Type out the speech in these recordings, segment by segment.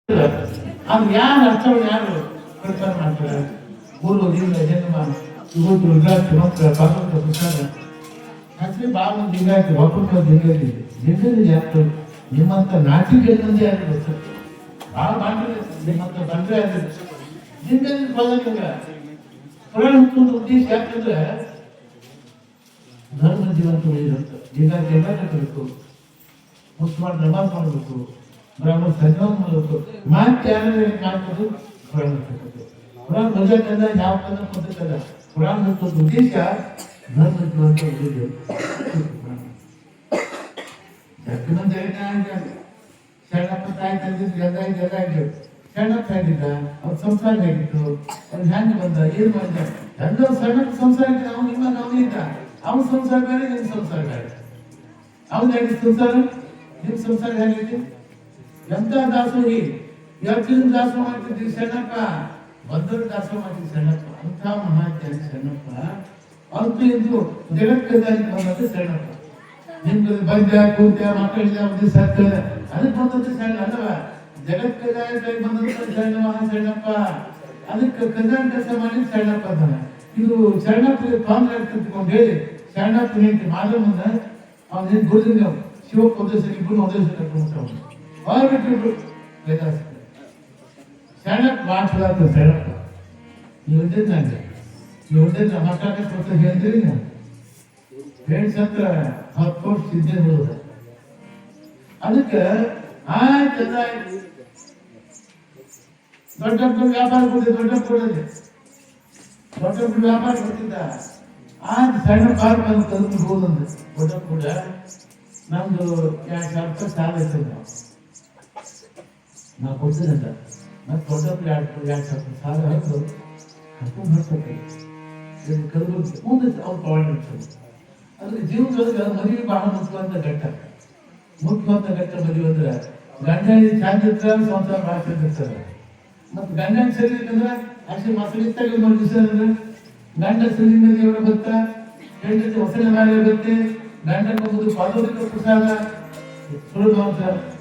ಅದು ಯಾರು ಅರ್ಥವನ್ನು ಯಾರು ಪ್ರಚಾರ ಮಾಡ್ತಾರೆ? ಪೂರ್ವದಿಂದ ಜನ್ಮ ಇವತ್ತು ವಿದ್ಯಾರ್ಥಿ ಮಕ್ಕಳ ಭಾಗವತ ಪುಸ್ತಕ ಆಕ್ಚುಲಿ ಭಾಳ ಮಂದಿ ಲಿಂಗಾಯತ ಒಬ್ಬರು ಲಿಂಗದಿ ಯಾರು ನಿಮ್ಮಂತ ನಾಟಿಗಳಂದೇ ಯಾರು ಗೊತ್ತ ಭಾಳ ಮಾಡಿದ್ರೆ ನಿಮ್ಮಂತ ಬಂದ್ರೆ ಲಿಂಗದಿ ಬದಲಿಲ್ಲ ಪುರಾಣ ಹುಟ್ಟುವ ಉದ್ದೇಶ ಯಾಕಂದ್ರೆ ಧರ್ಮ ಜೀವಂತ ಉಳಿದಂತ ಲಿಂಗಾಯತ ಎಲ್ಲ ಕಲಿತು ಮುಸ್ಲಿಮಾನ್ ನಮಾಜ್ ಮಾಡಬೇಕು, ಬ್ರಾಹ್ಮಣ ಸನ್ಮಾನ ಮಾಡಬೇಕು, ಮಾತು ಯಾರು ಮಾಡ್ಬೋದು ಪುರಾಣ ಪುರಾಣ ಮಜಾಕಲ್ಲ ಯಾವ ಕಲ್ಲ ಪದ್ಧತಲ್ಲ. ಪುರಾಣ ಹುಟ್ಟುವ ಉದ್ದೇಶ ಧರ್ಮ ಜೀವಂತ ಉಳಿದು ಶರಣಪ್ಪ ತಾಯಿ ತಂದಿದ್ದು ಎಲ್ಲ ಇದ್ದು ಶರಣಪ್ಪ ಆಗಿದ್ದ ಅವ್ರ ಸಂಸಾರ ಆಗಿತ್ತು, ಅವ್ರು ಹ್ಯಾಂಗ ಬಂದ ಏನ್ ಮಾಡಿದ ಎಲ್ಲ ಸಣ್ಣಪ್ಪ ಸಂಸಾರ ನಾವು ನಿಮ್ಮ ನಾವು ಇದ್ದ ಅವ್ನ ಸಂಸಾರ ಬೇರೆ ನಿಮ್ ಸಂಸಾರ ಬೇರೆ. ಅವ್ನ ಹೇಗೆ ಸಂಸಾರ ನಿಮ್ ಸಂಸಾರ ಹೇಗಿದೆ? ಎಂತ ದಾಸೋಹಿ ಯಾಕಿನ ದಾಸೋಹ ಮಾಡ್ತಿದ್ವಿ ಶರಣಪ್ಪ, ಬದ್ಧರ ದಾಸೋಹ ಮಾಡ್ತಿದ್ವಿ ಶರಣಪ್ಪ. ಅಂತ ಮಹಾತ್ಯಾಗಿ ಶರಣಪ್ಪ ಅಂತೂ ಇಂದು ಜಗತ್ಕದಾಗಿ ಬಂದದ್ದು ಶರಣಪ್ಪ. ನಿಮ್ಗೆ ಬಂದ್ಯ ಕೂತ್ಯ ಮಕ್ಕಳಿಗೆ ಒಂದು ಸತ್ತ ಅದಕ್ಕೆ ಬಂದದ್ದು ಶರಣ ಅಲ್ಲವ, ಜಗತ್ಕದಾಗಿ ಬಂದದ್ದು ಶರಣ ಶರಣಪ್ಪ. ಅದಕ್ಕೆ ಕಲ್ಯಾಣ ಕೆಲಸ ಮಾಡಿ ಶರಣಪ್ಪ ಅಂತಾನೆ. ಇದು ಶರಣಪ್ಪಗೆ ತೊಂದರೆ ಆಗ್ತಿದ್ಕೊಂಡು ಹೇಳಿ ಶರಣಪ್ಪ ನಿಂತು ಮಾಧವನ್ನ ಅವನ ಗುರುಲಿಂಗ ಶಿವಪ್ಪ ಒಂದೇಶ್ವರ ಇಬ್ಬರು ಒಂದೇಶ್ವರ ಕರ್ಕೊಂಡು ಹೊರಬಿಟ್ಟಿಬ್ರು ವೇದಾಸ ಶರಣಪ್ಪ ಮಾತಾಡ ಶರಣಪ್ಪ. ನೀವು ಇದ್ದಿದ್ದು ನಂಗೆ ನೀವು ಇದ್ದಿದ್ದು ಮಕ್ಕಳ ಕೊಡ್ತಾ ಹೇಳ್ತೀರಿ ನಾನು ಹೇಳಿ ಸತ್ರ 10 ಕೋಟಿ ಸಿದ್ಧೆ ಹೋದ. ಅದಕ್ಕೆ ಆಯ್ತು ದೊಡ್ಡಪ್ಪ ವ್ಯಾಪಾರ ಕೊಡಿ ದೊಡ್ಡಪ್ಪ ವ್ಯಾಪಾರ ಕೊಡ್ತಿದ್ದ. ಆಯ್ತು ಸಣ್ಣ ಪಾರ್ ಬಂದು ತಂದು ಹೋದಂದು ದೊಡ್ಡಪ್ಪ ಕೂಡ ನಮ್ದು 2,000 ರೂಪಾಯಿ ಸಾಲ ಇರ್ತದ ನಾವು ಕೊಡ್ತೀನಂತ. ಮತ್ತೆ ದೊಡ್ಡಪ್ಪ 2,000 ರೂಪಾಯಿ ಸಾಲ ಹಾಕು ಹಾಕೊಂಡು ಹಾಕ್ತಾರೆ ಕಲ್ಬುರ್ಗಿ ಮುಂದೆ ಅವ್ರು ತಗೊಂಡಿರ್ತಾರೆ. ಅದ್ರ ಜೀವನದೊಳಗೆ ಮದುವೆ ಬಹಳ ಮುಖ್ಯವಂತ ಘಟ್ಟ. ಮುಖ್ಯವಂತ ಘಟ್ಟ ಮದುವೆ ಅಂದ್ರೆ ಗಂಡ ಚಾಂದಿರ್ತಾರೆ ಸಂಸಾರ ಭಾಳ ಚಂದಿರ್ತಾರೆ. ಮತ್ತು ಗಂಡನ ಸರಿ ಇರ್ತಂದ್ರೆ ಅಷ್ಟೇ ಮಸಳಿತ್ತಾಗ ಮಲಗಿಸ್ತಾರೆ. ಗಂಡ ಸರಿ ಮೇಲೆ ಅವರ ಭಕ್ತ ಹೆಂಡತಿ ಹೊಸನ ಮೇಲೆ ಬರುತ್ತೆ. ಗಂಡನ ಮಗುದು ಪಾದೋದಕ ಪ್ರಸಾದ ಸುಳ್ಳು ಅಂತ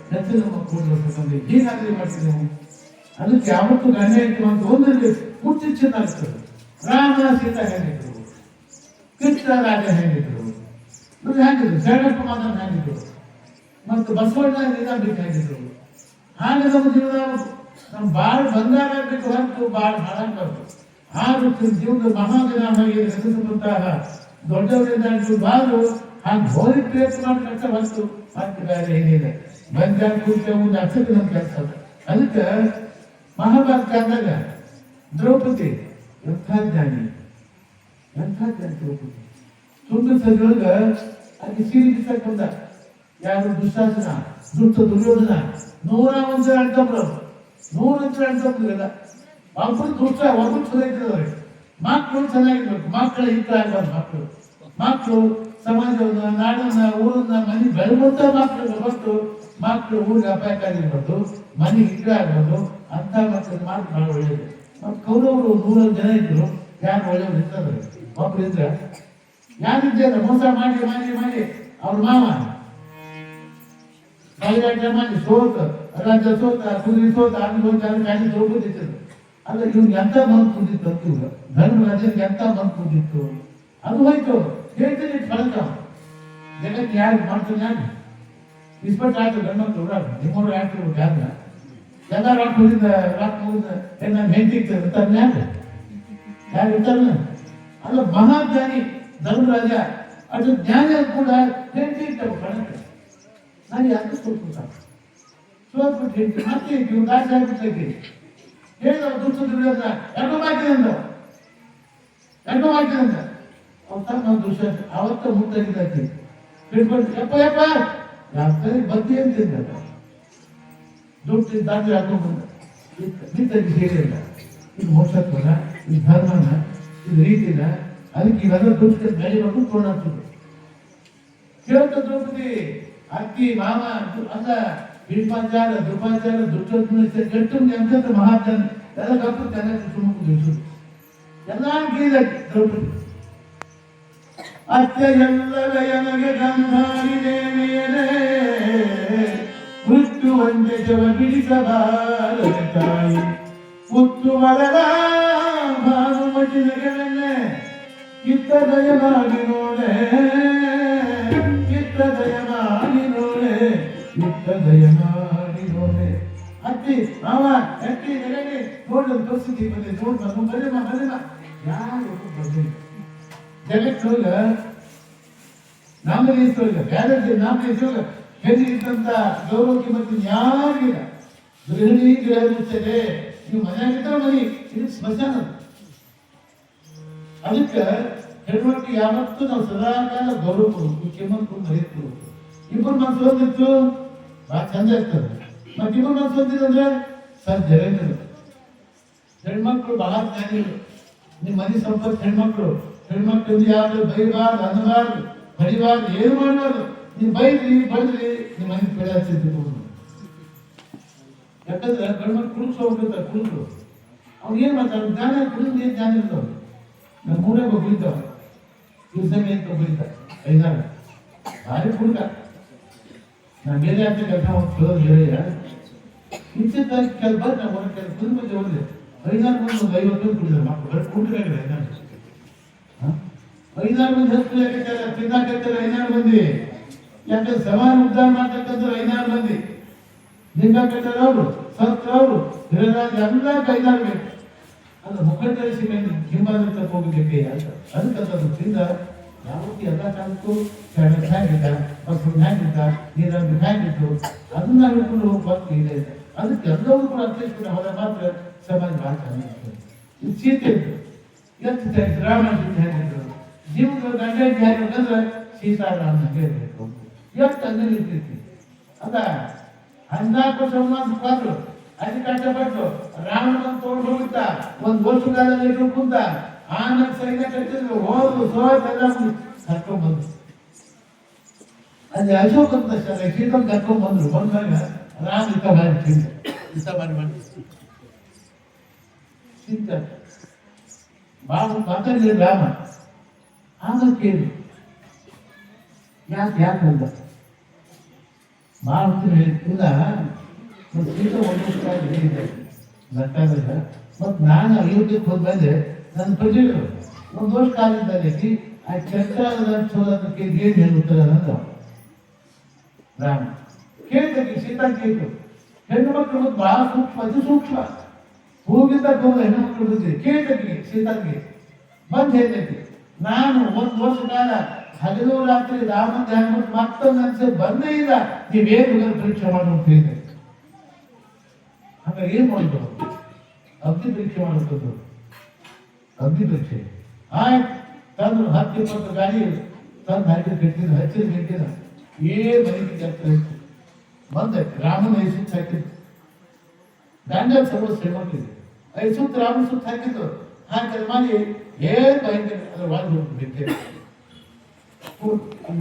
ಹೆಚ್ಚಿನ ಮಕ್ಕಳು ಹೀಗಾದ್ರೆ ಮಾಡ್ತೀವಿ ನಾವು. ಅದಕ್ಕೆ ಯಾವತ್ತು ಗಂಡ ಹೆಂಡತಿ ಅಂತ ಒಂದರಲ್ಲಿ ಮುಚ್ಚಿಚ್ಛೇದಾಗ್ತದೆ. ರಾಮ ಸೀತಾ ಹೆಂಗಿದ್ರು, ಕೃಷ್ಣ ರಾಜ ಹೆಂಗಿದ್ರು, ಇವ್ರು ಹೆಂಗಿದ್ರು, ಶರಣಪ್ಪ ಮಾದನ ಹೆಂಗಿದ್ರು, ಮತ್ತು ಬಸವಣ್ಣ ನಿಜಾಂಬಿಕೆ ಹೆಂಗಿದ್ರು. ಹಾಗೆ ನಮ್ಮ ಜೀವನ ನಮ್ಮ ಬಾಳ ಬಂಗಾರ ಆಗಬೇಕು ಹೊರತು ಬಾಳ ಹಾಳಾಗಬಾರ್ದು. ಹಾಗೆ ಜೀವನದ ಮಹಾಜನಾಗಿ ನೆಲೆಸುವಂತಹ ದೊಡ್ಡವರಿಂದ ಬಾಳು ಹಾಗೆ ಹೋಗಿ ಪ್ರಯತ್ನ ಮಾಡಿ ಕಷ್ಟ ಹೊತ್ತು ಮತ್ತೆ ಬೇರೆ ಏನಿದೆ ಬಂಗಾರ ಕೂತ ಒಂದು ಅಕ್ಷತೆ ನಮ್ಮ ಕೆಲಸ. ಅದಕ್ಕೆ ಮಹಾಭಾರತ ಆದಾಗ ದ್ರೌಪದಿ ಎಂಥ ಜ್ಞಾನಿ ದ್ರೌಪದಿ ತುಂಡು ಸರಿಯೊಳಗ ಅಲ್ಲಿ ಸೀರೆ ಬಿಸಾಕ್ ಬಂದ. ಯಾರು ದುಶ್ಯಾಸನ, ದುಷ್ಟ ದುರ್ಯೋಧನ 101 ಅಣ್ತಂಬ್ರು 101 ಅಣ್ತಂಬ್ರಿಲ್ಲ. ಒಬ್ಬರು ದುಷ್ಟ ಒಬ್ಬರು ಚಲೋ ಇಟ್ಟಿದ್ದಾರೆ. ಮಕ್ಕಳು ಚೆನ್ನಾಗಿರ್ಬೇಕು, ಮಕ್ಕಳ ಹಿತ ಆಗ್ಬಾರ್ದು. ಮಕ್ಕಳು ಸಮಾಜವನ್ನ ನಾಡನ್ನ ಊರನ್ನ ಮನೆ ಬೆಳಗುವಂತ ಮಕ್ಕಳು ಊರಿಗೆ ಅಪಾಯಕಾರಿರ್ಬಾರ್ದು, ಮನೆ ಹಿತ ಆಗ್ಬಾರ್ದು. ಅಂತ ಮಕ್ಕಳ ಮಾತು ಬಹಳ ಒಳ್ಳೆಯದು. ಕೌರವರು 100 ಜನ ಇದ್ರು, ಯಾರು ಒಳ್ಳೆಯವ್ರು ಇರ್ತಾರೆ. ಒಬ್ರು ಇದ್ರ ಯಾರಿದ್ದಾರೆ ಮೋಸ ಮಾಡಿ ಮಾಡಿ ಮಾಡಿ ಅವ್ರ ಮಾವ ಬಯಲಾಟ ಮಾಡಿ ಸೋತ ರಾಜ್ಯ ಸೋತ ಕುದುರೆ ಸೋತ ಅಲ್ಲಿ ದ್ರೌಪದಿ ಇರ್ತದೆ. ಅಲ್ಲ ಇವ್ನಿಗೆ ಎಂತ ಬಂದು ಕೂದಿತ್ತು ಅಂತ ಇವ್ರು ಧರ್ಮರಾಜನಿಗೆ ಎಂತ ಬಂದು ಕೂದಿತ್ತು ಅದು ಹೋಯ್ತು. ಹೇಳ್ತೀನಿ ಫಲಕ ಜಗತ್ತು ಯಾರು ಮಾಡ್ತಾನೆ ಯಾರು ಇಸ್ಪಟ್ಟು ಆಯ್ತು ಗಂಡು ಊರಾಗ ನಿಮ್ಮವ್ರು ಯಾಕಿರ್ಬೇಕು ಯಾರನ್ನ ಎಲ್ಲ ರಾಕ್ ಮುಗಿದ ನಾನು ಹೆಂಡತಿ ಯಾರು ಇರ್ತಾರಲ್ಲ. ಅಲ್ಲ ಮಹಾಜ್ಞಾನಿ ಧರ್ಮರಾಜ ಅದು ಜ್ಞಾನ ಕೂಡ ಹೆಂಡತಿ ಇರ್ತವೆ ಕಣಕ್ಕೆ. ನಾನು ಯಾಕೆ ಸೋತ್ಬಿಟ್ಟು ಹೇಳ್ತೀನಿ ಮತ್ತೆ ಇರ್ತೀವಿ ದಾಸ ಆಗ್ಬಿಟ್ಟಾಗಿ ಹೇಳಿದ ದುಷ್ಟ ದುರ್ಯೋಧನ ಯಾಕೋ ಮಾಡ್ತೀನಂದ ಅವತ್ತ ನಾವು ದುಷ್ಟ ಅವತ್ತ ಮುಟ್ಟಾಗಿದ್ದಾಕಿ ತಿಳ್ಕೊಂಡು ಯಪ್ಪ ಯಾಕೆ ಬತ್ತಿ ಅಂತಿದ್ದ ದುಡ್ಡು ದಾಟಿ ಹಾಕೊಂಡು ಬಂದ ನಿಂತಾಗಿ ಹೇಳಿಲ್ಲ. ಇದು ಮೋಕ್ಷತ್ವನ, ಇದು ಧರ್ಮನ, ಇದು ರೀತಿನ. ಅದಕ್ಕೆ ಇವೆಲ್ಲ ದುಡ್ಡು ಬೆಳೆಯೋದು ತೋಣಾಗ್ತದೆ. ಕೇಳ್ತ ದ್ರೌಪದಿ ಅಕ್ಕಿ ಮಾಮ ಅಲ್ಲ ಭೀಷ್ಮಾಚಾರ ದುಪಾಚಾರ ದುಷ್ಟೋಧನ ಕೆಟ್ಟು ಎಂತ ಮಹಾಜನ ಎಲ್ಲ ಗಪ್ಪ ಚೆನ್ನಾಗಿ ಸುಮ್ಮನೆ ಎಲ್ಲ ಕೇಳಿದ ದ್ರೌಪದಿ. ಅತ್ಯ ಎಲ್ಲವೇ ನನಗೆ ಗಂಧಾರಿ ದೇವಿಯರೇ ಮುಟ್ಟುವಂತೆ ಜವ ಬಿಡಿಸಬಾರದೆ ತಾಯಿ ಮುತ್ತು ಮಲರ ಭಾನುಮತಿನಗಳನ್ನೇ ಇತ್ತ ದಯ ಮಾಡಿ ನೋಡೆ ಇತ್ತ ದಯ ಮಾಡಿ ನೋಡೆ ಇತ್ತ ದಯ ಮಾಡಿ ನೋಡೆ ಅತ್ತಿ ಮಾವ ಅತ್ತಿ ನೆಗಡಿ ನೋಡಲು ತೋರಿಸಿದ್ದಿ ಬಂದೆ ನೋಡ್ ಬರಮ್ಮ ಯಾರು ಬಂದಿಲ್ಲ ಜಗತ್ತೊಳಗ ನಾಮದೇಶದೊಳಗ ಬ್ಯಾಡದ ನಾಮದೇಶದೊಳಗ ಹೆಣ್ಣಿದ್ದಂತ ಗೌರವಕ್ಕೆ ಮತ್ತು ಯಾರಿಗಿಲ್ಲ ಗೃಹಿಣಿ ಗೃಹ ಮುಚ್ಚದೆ ನೀವು ಮನೆಯಾಗಿದ್ದ ಮನೆ ಇದು ಸ್ಮಶಾನ ಅದಕ್ಕೆ ಹೆಣ್ಮಕ್ಳು ಯಾವತ್ತೂ ನಾವು ಸದಾಕಾಲ ಗೌರವ ಕೊಡಬೇಕು ಕೆಮ್ಮಕ್ಕು ಮರ್ಯಾದೆ ಕೊಡಬೇಕು ಇಬ್ಬರು ಮನಸ್ಸು ಒಂದಿತ್ತು ಬಹಳ ಚಂದ ಇರ್ತದೆ ಮತ್ತೆ ಇಬ್ಬರು ಮನಸ್ಸು ಒಂದಿದ್ರೆ ಸರ್ ಜರೇನು ಹೆಣ್ಮಕ್ಳು ಬಹಳ ಜ್ಞಾನಿಗಳು ನಿಮ್ಮ ಮನೆ ಸಂಪತ್ತು ಹೆಣ್ಮಕ್ಳು ಯಾರು ಬೈಬಾರ್ದು ಅನ್ನಬಾರ್ದು ಬಡಿಬಾರ್ದು ಏನು ಮಾಡಬಾರ್ದು ನೀವು ಬೈದ್ರಿ ಬಡ್ರಿ ನಿಮ್ಮ ಮನೆ ಬೆಳೆಸ್ತಿದ್ದು ಯಾಕಂದ್ರೆ ಗಂಡ್ಮಕ್ಳು ಕುಡುಕ್ಸ್ ಹೋಗ್ಬಿಡ್ತಾರೆ ಕುಡುಕ್ರು ಅವ್ರು ಏನ್ ಮಾಡ್ತಾರೆ ಜ್ಞಾನ ಕುಡಿದ್ ಏನ್ ಜ್ಞಾನ ಇರ್ತಾವ ನಮ್ಮ ಮೂರೇ ಬೀಳ್ತಾವ ದಿವಸಕ್ಕೆ ಅಂತ ಬೀಳ್ತಾರೆ ಐದಾರು ಭಾರಿ ಕುಡುಕ ನಾ ಬೇರೆ ಅಂತ ಕೆಲಸ ಹೋಗ್ತೋದು ಬೇರೆ ಇಂಚೆ ತಾರೀಕು ಕೆಲ ಬಂದು ನಾವು ಒಂದು ಕೆಲ ಕುದು ಬಂದು ಹೋದ್ರೆ ಐದಾರು ಮಂದಿ ಒಂದು 50 ಕುಡಿದ್ರೆ ಮಕ್ಕಳು ಕುಡಿದ್ರೆ ಐದಾರು ಮಂದಿ ಹತ್ತು ಯಾಕಂತಾರೆ ತಿನ್ನಾಕಂತಾರೆ ಐದಾರು ಮಂದಿ ಯಾಕಂದ್ರೆ ಸಮಾನ ಉದ್ಧಾರ ಮಾಡ್ತಕ್ಕಂಥ ಐದಾರು ಮಂದಿ ನಿಂಗಾಕಂತಾರೆ ಅವರು ಸತ್ರ ಅವರು ಹಿರರಾಜ್ ಎಲ್ಲ ಐದಾರು ಬೇಕು ಅದು ಮುಖಂಡರಿಸಿ ಹಿಂಬಾಲಿತ ಹೋಗಲಿಕ್ಕೆ ಅದಕ್ಕಂಥದ್ದು ತಿಂದ ಯಾವತ್ತಿ ಎಲ್ಲ ಕಾಲಕ್ಕೂ ಹ್ಯಾಂಗಿದ್ದ ಬಸ್ರು ಹ್ಯಾಂಗಿದ್ದ ನೀರಲ್ಲಿ ಹ್ಯಾಂಗಿತ್ತು ಅದನ್ನ ಹಿಡ್ಕೊಂಡು ಹೋಗ್ಬಾರ್ದು ಇದೆ ಅದಕ್ಕೆ ಎಲ್ಲವೂ ಕೂಡ ಅರ್ಥೈಸ್ಕೊಂಡು ಹೋದ ಮಾತ್ರ ಸಮಾಜ ಭಾಳ ಚೆನ್ನಾಗಿರ್ತದೆ ಇದು ಸೀತೆ ಇತ್ತು ಎಷ್ಟು ರಾಮಾಯಣ ಹೇಗಿದ್ರು ಜೀವನ ಗಂಡ ಹೇಗಂದ್ರೆ ಸೀತಾರಾಮ ಹೇಳಬೇಕು ಎಷ್ಟು ಅಂದ್ರೆ ಇರ್ತೈತಿ ಅದ 14 ಸಂವತ್ಸರ ಕಾದ್ರು ಅಲ್ಲಿ ಕಷ್ಟಪಟ್ಟು ರಾವಣ ತಗೊಂಡು ಹೋಗುತ್ತಾ ಒಂದು ವರ್ಷಗಾಲ ಇಟ್ಟು ಕುಂತ ಆಮೇಲೆ ಸೈನ್ಯ ಕಟ್ಟಿದ್ರು ಹೋದ್ರು ಸೋತೆಲ್ಲ ಕರ್ಕೊಂಡ್ಬಂದ್ರು ಅಲ್ಲಿ ಅಶೋಕ್ ಅಂತ ಸೀತಂ ಕರ್ಕೊಂಡ್ಬಂದ್ರು ಬಂದಾಗ ರಾಮ ಇತ್ತ ಮಾಡಿ ಚಿಂತ ಮಾತಾಡಲಿ ರಾಮ ಆಮೇಲೆ ಕೇಳಿ ಯಾಕಂದ ಮಾಡ್ತೀನಿ ಹೇಳ್ತಿಲ್ಲ ಸೀತಾ ಒಂದು ಹೇಳಿದ್ದೆ ಲಟ್ಟಾಗ ಮತ್ತು ನಾನು ಅಯೋಧ್ಯಕ್ಕೆ ಹೋದ್ಮೇಲೆ ನನ್ನ ಪ್ರಜೆಗಳು ಒಂದು ವರ್ಷ ಕಾಲದಲ್ಲಿ ಆ ಚಕ್ರದ ಸೋದಕ್ಕೆ ಏನು ಹೇಳುತ್ತಾರೆ ಅನ್ನೋದು ರಾಮ ಕೇಳ್ತಕ್ಕೆ ಸೀತಾ ಕೇಳಿತು ಹೆಣ್ಣು ಮಕ್ಕಳು ಮತ್ತು ಬಹಳ ಸೂಕ್ಷ್ಮ ಅತಿ ಸೂಕ್ಷ್ಮ ಹೋಗಿದ್ದ ಹೋದ ಹೆಣ್ಣು ಮಕ್ಕಳು ಬಂದಿದೆ ಕೇಳ್ತಕ್ಕೆ ಸೀತಾಗೆ ಬಂದು ಹೇಳ್ತೈತಿ ನಾನು ಒಂದು ವರ್ಷ ಕಾಲ ಹಗಲು ರಾತ್ರಿ ರಾಮ ಧ್ಯಾನ ಮತ್ತೊಂದು ಅನ್ಸೆ ಬಂದೇ ಇಲ್ಲ ನೀವೇನು ಪರೀಕ್ಷೆ ಮಾಡಿ ಅಂತ ಹೇಳಿದೆ ಹಾಗಾಗಿ ಏನ್ ಮಾಡಿದ್ರು ಅಗ್ನಿ ಪರೀಕ್ಷೆ ಮಾಡುತ್ತದೆ ಅಗ್ನಿ ಪರೀಕ್ಷೆ ಆಯ್ತು ತಂದು 10-20 ಗಾಡಿ ತಂದು ಹಚ್ಚಿದ ಏನ್ ಮನೆಗೆ ಜಾಸ್ತಿ ಆಯ್ತು ಬಂದೆ ರಾಮನ 5 ಸುತ್ತ ಹಾಕಿದ್ದು ಗಂಡ ಸರ್ವ ಶ್ರೀಮಂತಿದೆ 5 ಸುತ್ತ ರಾಮನ ಸುತ್ತ ಹಾಕಿದ್ದು ಹಾಕಿದ್ರೆ ಮಾಡಿ ಏನ್ ಭಯಂಕರ ಅದ್ರ ಒಳಗೆ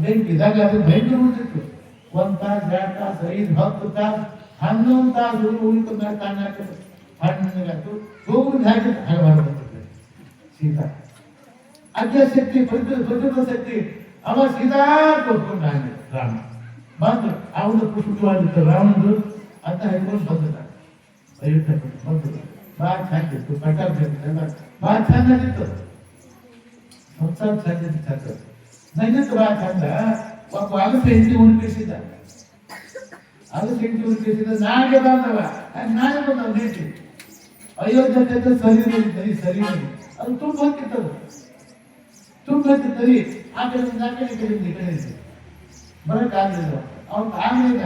ಬೆಂಕಿ ಇದಾಗ ಅದು ಭಯಂಕರ ಉಳಿದಿತ್ತು 1 ತಾಸು 2 ತಾಸು 5 10 ತಾಸು 11 ತಾಸು ಉಳಿತು ಮೇಲೆ ಕಾಣ ಹಾಕಿದ್ರು ಹಣ್ಣಾಯ್ತು ಹೋಗುದು ಹಾಕಿ ಹಾಗೆ ಮಾಡ್ಬರ್ತದೆ ಸೀತಾ ಅಜ್ಞಶಕ್ತಿ ಪ್ರತಿಭಾ ಶಕ್ತಿ ಅವ ಸೀತಾ ಕೊಟ್ಕೊಂಡ ಹಾಗೆ ರಾಮ ಬಂದು ಅವನು ಪುಷ್ಪವಾಗಿತ್ತು ರಾಮಂದು ಅಂತ ಹೇಳ್ಕೊಂಡು ಬಂದಿದ್ದ ಅಯೋಧ್ಯೆ ಬಂದು ಭಾಳ ಚೆನ್ನಾಗಿತ್ತು ಪಟ್ಟಾಭಿಷೇಕ ಭಾಳ ಚೆನ್ನಾಗಿತ್ತು ಸಂಸಾರ ಚೆನ್ನಾಗಿತ್ತು ನೈನತ್ತು ಭಾಳ ಚಂದ ಒಬ್ಬ ಆಗಕ್ಕೆ ಹೆಂಡತಿ ಹುಡುಕಿಸಿದ್ದ ನಾಳೆ ಬಂದವ ನಾಳೆ ಬಂದವ ಹೆಂಡತಿ ಅಯೋಧ್ಯೆ ಸರಿ ಅದು ತುಂಬ ಹೋಗ್ತಿತ್ತದು ತರಿ ಆ ಕಡೆ ಬರಕ್ಕಾಗಲಿಲ್ಲ ಅವ್ನು ಆಗಲಿಲ್ಲ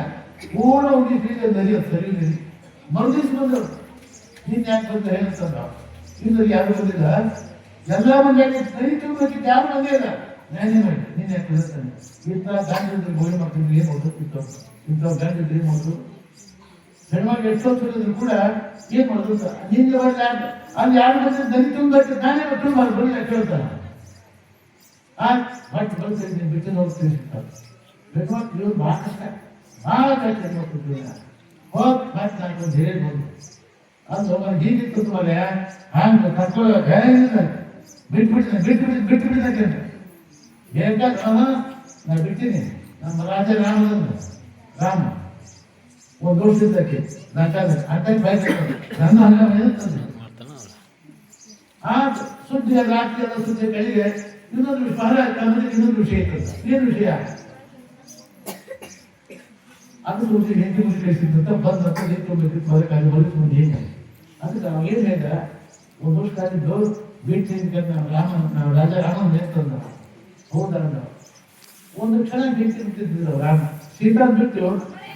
ಪೂರ ಹೋಗಿ ನದಿ ಸರಿ ನದಿ ಮರುದಿವ್ಸ ಬಂದರು ನೀನ್ ಯಾಕೆ ಬಂದ ಹೇಳ್ತಂದ ಇನ್ನು ಯಾರು ಬಂದಿಲ್ಲ ಎಲ್ಲ ಮಂದಿ ನದಿ ತುಂಬಕ್ಕೆ ಯಾರು ಬಂದೇ ಇಲ್ಲ ನ್ಯಾಯ ಮಾಡಿ ನೀನ್ ಯಾಕೆ ಹೇಳ್ತಾನೆ ಇಂಥ ಗಾಂಧಿ ಗೋಳಿ ಮಕ್ಕಳಿಗೆ ಏನು ಓದುತ್ತಿತ್ತು ಇಂಥ ಗಂಡ ಏನ್ ಮಾಡೋದು ಹೆಣ್ಮಕ್ಳು ಎಷ್ಟೊತ್ತಿದ್ರು ಕೂಡ ಏನ್ ಮಾಡೋದು ನಿನ್ನೆ ಅಲ್ಲಿ ಯಾರು ಬಂದ್ರೆ ನದಿ ತುಂಬಕ್ಕೆ ನಾನೇ ತುಂಬ ಬರಲಿಲ್ಲ ಕೇಳ್ತಾನ ಬಟ್ ಬರ್ತೇನೆ ಬಿಟ್ಟು ಹೋಗ್ತೀನಿ ಹೆಣ್ಮಕ್ಳು ಭಾಳ ಕಷ್ಟ ಹೆಣ್ಮಕ್ಳು ಹೋಗ್ ಮತ್ತೆ ನಾನು ಹೇಳ್ಬೋದು ಅದು ಹೀಗಿತ್ತು ಮೇಲೆ ಹಂಗೆ ಕರ್ಕೊಳ್ಳೋಕೆ ಬಿಟ್ಬಿಟ್ಟಿದ್ದ ಬೇಕಾದ್ರೆ ನಾ ಬಿಡ್ತೀನಿ ನಮ್ಮ ರಾಜ ರಾಮ ಒಂದು ವರ್ಷದಕ್ಕೆ ಅಡ್ಡ ಬಯಕೆ ನನ್ನ ಹಂಗಾಮ ಏನಂತಂದ್ರೆ ಆ ಸುದ್ದಿಯ ರಾಜ್ಯದ ಸುದ್ದಿ ಕಡೆಗೆ ಇನ್ನೊಂದು ಇನ್ನೊಂದು ವಿಷಯ ಇರ್ತದೆ. ಏನು ವಿಷಯ? ಅದು ಸುದ್ದಿ ಹೆಂಡತಿ ಮುಗಿ ಕಳಿಸಿದ್ದಂತ ಬಂದಂತ ನಿಂತ್ಕೊಳ್ಬೇಕಿತ್ತು ಮರಕಾಲಿ ಬಲಿಸ್ಕೊಂಡು ಹೇಗೆ ಅದಕ್ಕೆ ನಾವು ಏನು ಹೇಳಿದ ಒಂದು ವರ್ಷ ಕಾಲಿದ್ದು ಭೇಟಿ ರಾಜ ರಾಮನ್ ನೇರ್ತಂದ ಹೌದಂದ ಒಂದು ಕ್ಷಣ ಭೇಟಿ ನಿಂತಿದ್ರು ರಾಮ ಸೀತಾ ಬಿಟ್ಟು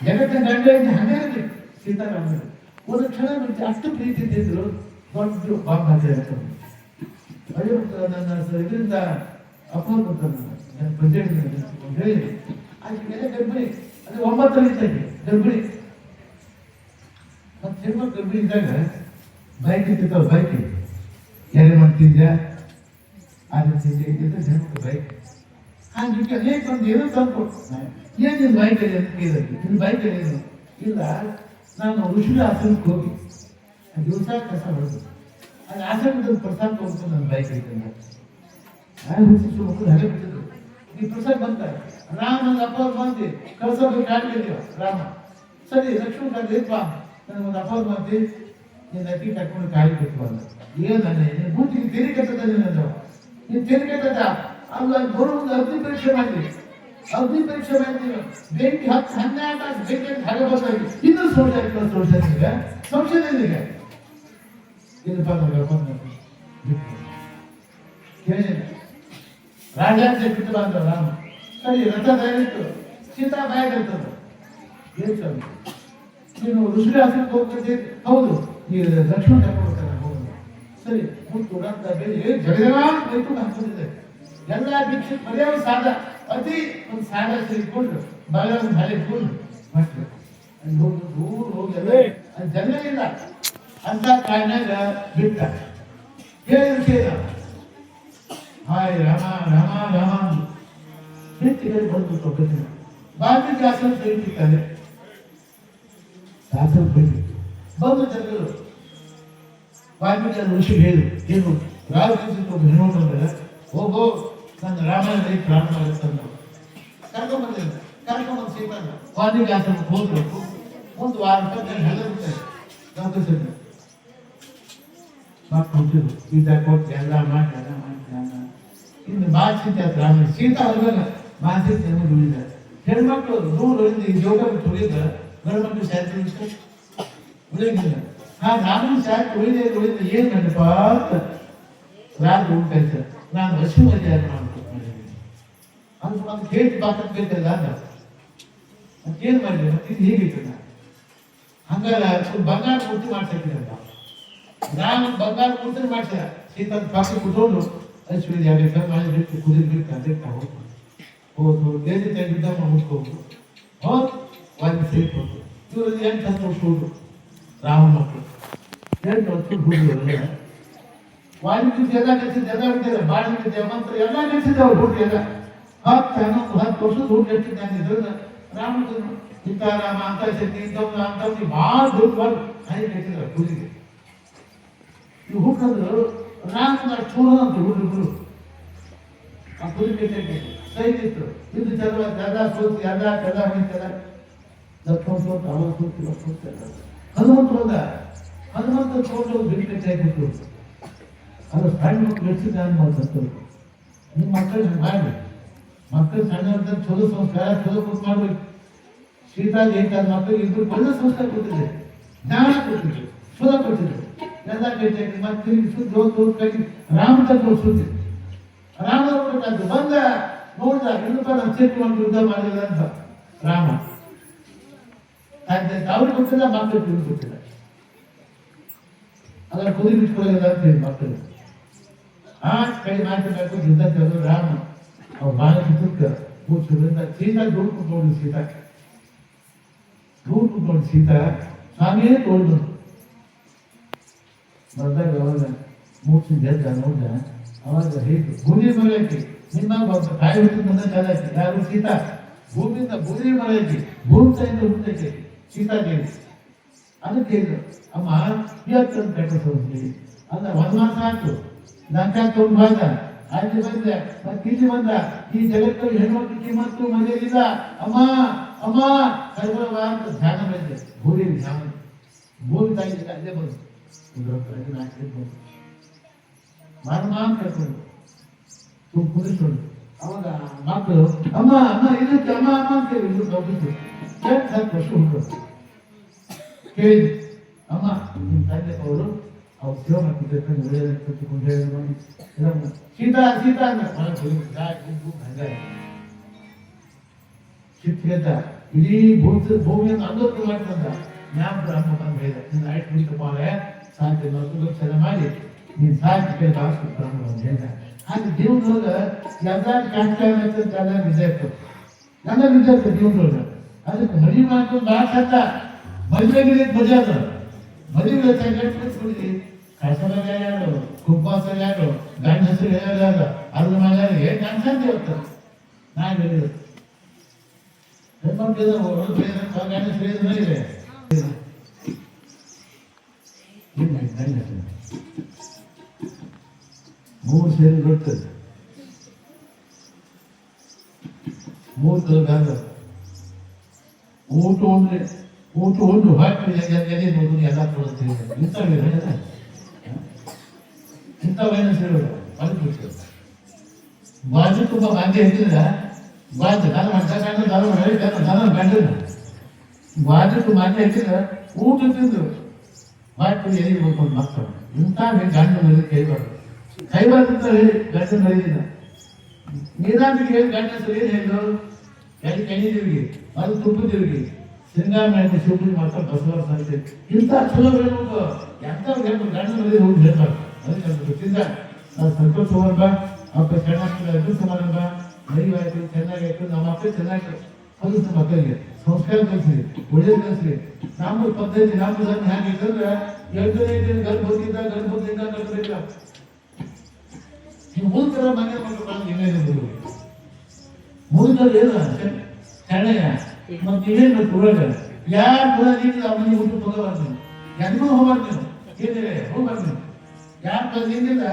ಜಗತ್ತಿನ ಗಂಡ ಹಂಗೆ ಸೀತಾರಾಮ ಒಂದು ಕ್ಷಣ ಬಿಟ್ಟು ಅಷ್ಟು ಪ್ರೀತಿ ಇದ್ದಿದ್ರು ದೊಡ್ಡ ಬಾಂಬ್ ಹಾಕಿ ಅಯ್ಯೋ ನನ್ನ ಇದರಿಂದ ಅಪೋಸ್ ನನ್ನ ಪ್ರೆಸಿಡೆಂಟ್ ಹೇಳಿ ಆಕೆಲ್ಲ ಗರ್ಭಿಣಿ ಅದು 9 ಇದ್ದಂಗೆ ಗರ್ಭಿಣಿ ಮತ್ತೆ ಹೆಣ್ಮಕ್ಳು ಗರ್ಭಿಣಿ ಇದ್ದಾಗ ಬೈಕ್ ಇರ್ತಿರ್ತಾವ ಬೈಕ್ ಯಾರೇ ಮಾಡ್ತಿದ್ಯಾ ಅದು ಹೆಣ್ಮಕ್ಳು ಬೈಕ್ ಹಾಗೆ ಲೇಟ್ ಒಂದು ಏನೋ ತಂದು ಏನಿಲ್ಲ ಬೈಕಲ್ಲಿ ಅಂತ ಕೇಳಿದ್ವಿ ಇದು ಬೈಕಲ್ಲಿ ಏನು ಇಲ್ಲ ನಾನು ಋಷಿ ಆಶ್ರಮಕ್ಕೆ ಹೋಗಿ ದಿವಸ ಕಸ ಹೊಡೆದು ಅದು ಆಶ್ರಮದ ಪ್ರಸಾದ ಹೋಗ್ತು ನನ್ನ ಬೈಕ್ ಐತಂದ್ರೆ ಹುಟ್ಟಿಸು ಮಕ್ಕಳು ಹಳೆ ಬಿಟ್ಟಿದ್ರು ಈ ಪ್ರಸಾದ ಬಂತ ರಾಮ ಅಪ್ಪ ಬಂದು ಕಳ್ಸೋದು ಕಾಡ್ತಿದ್ದೀವ ರಾಮ ಸರಿ ಲಕ್ಷ್ಮಣ ಕಾಡ್ಲಿಪ್ಪ ನನಗೊಂದು ಅಪೋಸ್ ಮಾಡ್ತಿ ನೀನು ಅಕ್ಕಿ ಕಟ್ಕೊಂಡು ಕಾಯಿ ಬಿಟ್ಟು ಅಂದ ಏನನ್ನ ನೀನು ಬೂಟಿಗೆ ತೆರಿ ಕಟ್ಟದ ನೀನು ತೆರಿ ಕಟ್ಟದ ಅಲ್ಲ ಬರೋ ಒಂದು ಅಗ್ನಿ ಪರೀಕ್ಷೆ ಮಾಡಿದ್ವಿ ಬೆಂಕಿ 12 ತಾಸು ಬೆಂಕಿ ಹಾಗೆ ಬರ್ತಾಗಿ ಇನ್ನೂ ಸೋಷಿಯಲ್ ಸಂಶಯ ಏನಪ್ಪ ಕೇಳಿಲ್ಲ ರಾಜಾಂಶ ಬಿಟ್ಟು ಬಂದ ರಾಮ ಸರಿ ರಥ ದಯವಿಟ್ಟು ಸೀತಾ ಬಾಯಾಗಿರ್ತದ ಏನು ನೀನು ಋಷಿ ಆಶ್ರಮಕ್ಕೆ ಹೋಗ್ತಿದ್ದೆ ಹೌದು ಈ ಲಕ್ಷ್ಮಣ ಕರ್ಕೊಂಡು ಹೌದು ಸರಿ ಮುಟ್ಟು ರಥ ಬೆಳಿ ಜಗಜಗ ಬೈತು ಹಾಕ್ತಿದ್ದೆ ಎಲ್ಲ ಭಿಕ್ಷೆ ಮರ್ಯಾದ ಸಾಧ ಅತಿ ಒಂದು ಸಾಧ ಸೇರಿಕೊಂಡು ಬಾಳ ಒಂದು ಹಳೆ ಇಟ್ಕೊಂಡು ಮಕ್ಕಳು ಅಲ್ಲಿ ಹೋಗಿ ದೂರ ಹೋಗಿ ಅಲ್ಲಿ ಜನ ಇಲ್ಲ ಅಂತ ಕಾರಣಾಗ ಬಿಟ್ಟ ಹೇಳಿ ವಿಷಯ ಹಾಯ್ ರಾಮ ರಾಮ ರಾಮ ಬಿಟ್ಟು ಬಂದು ತೊಗೊಳ್ತೀನಿ ಬಾಲ್ಮೀಕಿ ಆಶ್ರಮ ಸೇರಿರ್ತಾರೆ ಶಾಸ್ತ್ರ ಬಂದಿತ್ತು ಬಂದು ಜನರು ವಾಲ್ಮೀಕಿ ಋಷಿ ಹೇಳಿ ಏನು ರಾಜಕೀಯ ಹೆಣ್ಣು ಹೋಗೋ ನನ್ನ ರಾಮಾಯಣ ಪ್ರಾರಂಭ ಕರ್ಕೊಂಡ್ಬಂದು ಸೀತಾನ ವಾಲ್ಮೀಕಿ ಆಶ್ರಮಕ್ಕೆ ಹೋಗ್ಬೇಕು ಒಂದು ವಾರ ಹೆದರುತ್ತಾರೆ ನೌಕರಿಸಿದ್ರು ಮಕ್ಕಳು ಹುಟ್ಟಿದ್ರು ಸೀತಾ ಕೊಟ್ಟು ಎಲ್ಲ ಮಾಡಿ ಇನ್ನು ಮಾನಸಿಕ ರಾಮ ಸೀತಾ ಹೋದಾಗ ಮಾನಸಿಕ ನೆಮ್ಮದಿ ಉಳಿದ ಹೆಣ್ಮಕ್ಳು ದೂರ ಉಳಿದು ಈ ಯೋಗ ತುಳಿದ ಗಂಡ್ಮಕ್ಳು ಶಾಸ್ತ್ರ ಉಳಿದಿಲ್ಲ ಆ ರಾಮನ ಶಾಸ್ತ್ರ ಉಳಿದ ಏನ್ ಗಂಡಪ್ಪ ಅಂತ ರಾಜ ಉಂಟಾಯ್ತ ನಾನು ಹಸು ಮರ್ಯಾದೆ ಮಾಡ್ಬೇಕು ಅದು ಕೇಳಿ ಬಾಕತ್ ಬೇಕಲ್ಲ ಮತ್ತೇನ್ ಮಾಡಿದೆ ಮತ್ತೆ ಇದು ಹೀಗಿತ್ತು ಹಂಗಾರ ಬಂಗಾರ ಮೂರ್ತಿ ಮಾಡ್ತಿರ್ತೀರಂತ ನಾನು ಬಂಗಾರ ಮೂರ್ತಿ ಮಾಡ್ತೀರ ಸೀತಾ ಪಾಕಿ ಕುತ್ಕೊಂಡು ಅಶ್ವಿನಿ ಆಗಬೇಕು ಮಾಡಿ ಬಿಟ್ಟು ಕುದಿದು ಬಿಟ್ಟು ಅದಕ್ಕೆ ಹೋದ್ರು ದೇಶ ತೆಗೆದ ಮುಟ್ಕೋದು ಹೋದ್ ಒಂದು ಸೇಟ್ ಹೋದ್ರು ಇವ್ರಲ್ಲಿ 8-10 ವರ್ಷ ಹೋದ್ರು ರಾಮ ಮಕ್ಕಳು 8 ವರ್ಷ ಹುಡುಗರು ವಾಲ್ಮೀಕಿ ಎಲ್ಲ ಕಲಿಸಿದ ಎಲ್ಲ ಬಿಟ್ಟಿದ್ದಾರೆ ಬಾಳಿಕೆ ದೇವಂತರ ಎಲ್ಲ ಕಲಿಸಿದ್ದೆ ಅವ್ರು ಹುಡುಗಿ ಎಲ್ಲ 10 ವರ್ಷದ ಹುಡುಗಿ ಎಷ್ಟಿದ್ದಾನೆ ರಾಮಚಂದ್ರ ಸೀತಾರಾಮ ಅಂತ ಶಕ್ತಿ ಅಂತ ಭಾಳ ದೊಡ್ಡ ಹಾಗೆ ಕಟ್ಟಿದ್ರು ಹುಡುಗಿಗೆ ಇವು ಹುಟ್ಟಂದ್ರು ರಾಮನ ಚೂರು ಅಂತ ಹುಡುಗರು ಆ ಹುಡುಗಿ ಸೈತಿತ್ತು ಇದು ಚಲೋ ಗದಾ ಸೋತಿ ಅದ ಗದಾ ಹೊಯ್ತದ ಲಕ್ಷ್ಮಣ ಸೋತ ಅವ ಸೋತಿ ಲಕ್ಷ್ಮಣ ಹನುಮಂತ ತಗೊಂಡು ಬಿಟ್ಟು ಕಟ್ಟಾಗಿತ್ತು ಅದು ಸಣ್ಣ ಮಕ್ಕಳು ಹೆಚ್ಚಿದ ಅನ್ಬೋದು ನಿಮ್ಮ ಮಕ್ಕಳು ಮಾಡಿ ಮಕ್ಕಳು ಸಣ್ಣ ಚಲೋ ಸಂಸ್ಕಾರ ಚಲೋ ಕೂತ್ ಮಾಡ್ಬೇಕು ಸೀತಾ ಜೈತಾದ ಮಕ್ಕಳಿಗೆ ಇಬ್ಬರು ಒಳ್ಳೆ ಸಂಸ್ಕಾರ ಕೊಟ್ಟಿದೆ ಜ್ಞಾನ ಕೊಟ್ಟಿದ್ರು ಸುಧ ಕೊಟ್ಟಿದ್ರು ಎಲ್ಲ ಕಟ್ಟಾಗಿ ಮತ್ತೆ ಶುದ್ಧ ಕೈ ರಾಮಚಂದ್ರ ಸುದ್ದಿ ರಾಮ ಕೊಟ್ಟದ್ದು ಬಂದ ನೋಡ್ದ ಇನ್ನೂಪ ನಾನು ಸೇರ್ಕೊಂಡು ಯುದ್ಧ ಮಾಡಿಲ್ಲ ಅಂತ ರಾಮ ಅವ್ರಿಗೆ ಗೊತ್ತಿಲ್ಲ ಮಕ್ಕಳು ತಿಳಿ ಗೊತ್ತಿಲ್ಲ ಅದರ ಕುದಿ ಬಿಟ್ಕೊಳ್ಳಿಲ್ಲ ಅಂತ ಹೇಳಿ ಮಕ್ಕಳು ಆ ಕೈ ಮಾತಾಡಬೇಕು ಯುದ್ಧ ತೆಗೆದು ರಾಮ ಅವ್ರು ಬಾಳ ಸುತ್ತ ಕೂರ್ಸೋದ್ರಿಂದ ಸೀತಾ ದೂರ ಕೂತ್ಕೊಂಡು ಸೀತಾ ದೂರ ಕೂತ್ಕೊಂಡು ಸೀತಾ ಸ್ವಾಮಿಯೇ ತೋಳ್ದು ಬಂದಾಗ ಅವಾಗ ಮೂರ್ತಿ ಗೆದ್ದ ನೋಡ್ದ ಅವಾಗ ಹೇಗೆ ಭೂಮಿ ಮರಕ್ಕೆ ನಿಮ್ಮ ತಾಯಿ ಹುಟ್ಟಿದ ಮುಂದೆ ಚಾಲಾಕಿ ಯಾರು ಸೀತಾ ಭೂಮಿಯಿಂದ ಭೂಮಿ ಮರಕ್ಕೆ ಭೂಮಿ ತಾಯಿಂದ ಹುಟ್ಟಕ್ಕೆ ಸೀತಾ ದೇವಿ ಅದಕ್ಕೆ ಹೇಳಿದ್ರು ಅಮ್ಮ ಇವತ್ತು ಕಟ್ಟಿಸೋದ್ರಿ ಅಲ್ಲ ವನವಾಸ ಆಯ್ತು ಲಂಕಾ ತಗೊಂಡು ಬಂದ ಆಯ್ತು ಬಂದೆ ಮತ್ತೆ ಇಲ್ಲಿ ಬಂದ ಈ ಜಗತ್ತಲ್ಲಿ ಹೆಣ್ಮಕ್ಳು ಕಿಮ್ಮತ್ತು ಮನೆಯಲ್ಲಿಲ್ಲ ಅಮ್ಮ ಅಮ್ಮ ಕರ್ಬವ ಅಂತ ಧ್ಯಾನ ಬೆಳೆದೆ ಭೂರಿ ಧ್ಯಾನ ಭೂಮಿ ತಾಯಿಗೆ ಅಲ್ಲೇ ಬಂದು ಒಂದು ನಾಲ್ಕು ಬಂದು ಮಾನ್ ಕರ್ಕೊಂಡು ಕುದಿಸ್ಕೊಂಡು ಅವಾಗ ಮಕ್ಕಳು ಅಮ್ಮ ಅಮ್ಮ ಇದಕ್ಕೆ ಅಮ್ಮ ಅಮ್ಮ ಅಂತ ಹೇಳಿ ಇದು ಹೋಗಿದ್ದು 10 ವರ್ಷ ಹುಡುಗರು ಕೇಳಿದ್ರು ಅಮ್ಮ ನಿಮ್ಮ ತಂದೆ ಅವರು ಅವ್ರು ಸೇವೆ ಮಾಡ್ತಿರ್ತಾರೆ ಒಳ್ಳೆಯದಕ್ಕೆ ಹೇಳಿ ಸೀತಾ ಸೀತಾ ಅಂತ ಹಂಗಾರೆ ಸಿಟ್ಟಿಗೆದ್ದ ಇಡೀ ಭೂಮಿಯನ್ನು ಅಂದೋತ್ರ ಮಾಡ್ತಂದ ಜ್ಞಾನ ಬ್ರಾಹ್ಮಣ ಹೇಳಿದ ನೀನು ಆಯ್ತು ಕುಡಿತಪ್ಪಾಳೆ ಸಾಧ್ಯ ಲಕ್ಷಣ ಮಾಡಿ ನೀನು ಸಾಧ್ಯ ಬ್ರಾಹ್ಮಣ ಅಂತ ಹೇಳಿದ ಹಾಗೆ ಜೀವನದೊಳಗ ಎಲ್ಲ ಕಷ್ಟ ಎಲ್ಲ ವಿದ್ಯಾರ್ಥಿ ಎಲ್ಲ ವಿದ್ಯಾರ್ಥಿ ಜೀವನದೊಳಗ ಅದಕ್ಕೆ ಮದುವೆ ಮಾಡ್ಕೊಂಡು ಮಾತಾಡ್ತ ಮದುವೆಗೆ ಮಜಾ ಅದ ಮದುವೆ ಕಟ್ಬಿಟ್ಟು ಕಸದಾಗ ಯಾರು ಕುಪ್ಪಾಸ ಯಾರು ಗಂಡ ಹೆಸರು ಹೇಳಲ್ಲ ಅದ್ರ ಮನೆಯಾರಿಗೆ ಗಂಡ ಇವತ್ತು ನಾನು ಹೇಳಿದ್ರು ಮೂರು ಸೇರಿ ಬರ್ತದೆ ಮೂರು ತರ ಗಾಂಧ ಊಟ ಉಂಡು ಹಾಕಿ ಎದೆ ನೋಡು ಎಲ್ಲ ಕೊಡುತ್ತೆ ಇಂಥವೇನು ಸೇರೋದು ಅದು ಬಾಜು ತುಂಬ ಗಾಂಧಿ ಹೇಳ್ತಿದ್ರ ಬಾಜು ನಾನು ಮಾಡ್ತಕ್ಕಂಥ ನಾನು ಗಂಡನ ಬಾಜು ಮಾನ್ಯ ಹೇಳ್ತಿದ್ರ ಊಟ ತಿಂದು ಬಾಯಿ ಎಲ್ಲಿ ಹೋಗ್ಕೊಂಡು ಮಕ್ಕಳು ಇಂಥ ಗಂಡ ಮೇಲೆ ಕೈಬಾರ್ದು ಹೇಳಿ ಗಂಡ ಮರಿದಿಲ್ಲ ನೀರಾಂಬಿಗೆ ಹೇಳಿ ಗಂಡ ಹೆಸರು ಏನು ಹೇಳಿದ್ರು ಎಲ್ಲಿ ಕಣಿದಿರ್ಗಿ ಅದು ತುಪ್ಪದಿರ್ಗಿ ಶೃಂಗಾರ ಮಾಡಿ ಶಿವಪೂಜೆ ಮಾಡ್ತಾರೆ ಬಸವರ ಸಾಹಿತ್ಯ ಇಂಥ ಚಲೋ ಹೇಳ್ಬೇಕು ಎಂಥ ಹೇಳ್ಬೇಕು ಗಂಡ ಮರಿ ಹೋಗಿ ಹೇಳ್ಬಾರ್ದು ಅದಕ್ಕೆ ಗೊತ್ತಿದ್ದ ನಾವು ಸಂತೋಷ ಹೋಗ್ಬ ಅಪ್ಪ ಚೆನ್ನಾಗಿ ಅಡ್ಡು ಸಮಾರಂಭ ಮರಿವಾಯ್ತು ಚೆನ್ನಾಗಾಯ್ತು ನಮ್ಮ ಮಕ್ಕಳು ಚೆನ್ನಾಗಿ ಕಲಿಸ ಮಕ್ಕಳಿಗೆ ಸಂಸ್ಕಾರ ಕಲಿಸ್ರಿ ಒಳ್ಳೇದು ಕಲಿಸ್ರಿ ನಮ್ಮ ಪದ್ಧತಿ ನಮ್ಮ ಧರ್ಮ ಹೇಗಿತ್ತಂದ್ರೆ 8ನೇ ಗರ್ಭದಿಂದ ಕಲಿಸ್ಬೇಕ ನೀವು ಮೂಲ ಮನೆ ಮಕ್ಕಳು ಇನ್ನೇನು ಮೂಲ ಏನು ಚೆನ್ನಯ್ಯ ಮತ್ತೆ ನೀವೇನು ಬೇಕು ಊರಾಗ ಯಾರು ಕೂಡ ನೀನು ಅವನಿಗೆ ಹುಟ್ಟು ಹೋಗಬಾರ್ದು ಎಂದೂ ಹೋಗ್ಬಾರ್ದು ನೀವು ಏನಿದೆ ಹೋಗ್ಬಾರ್ದು ನೀವು ಯಾರು ಕೂಡ ನೀನಿಲ್ಲ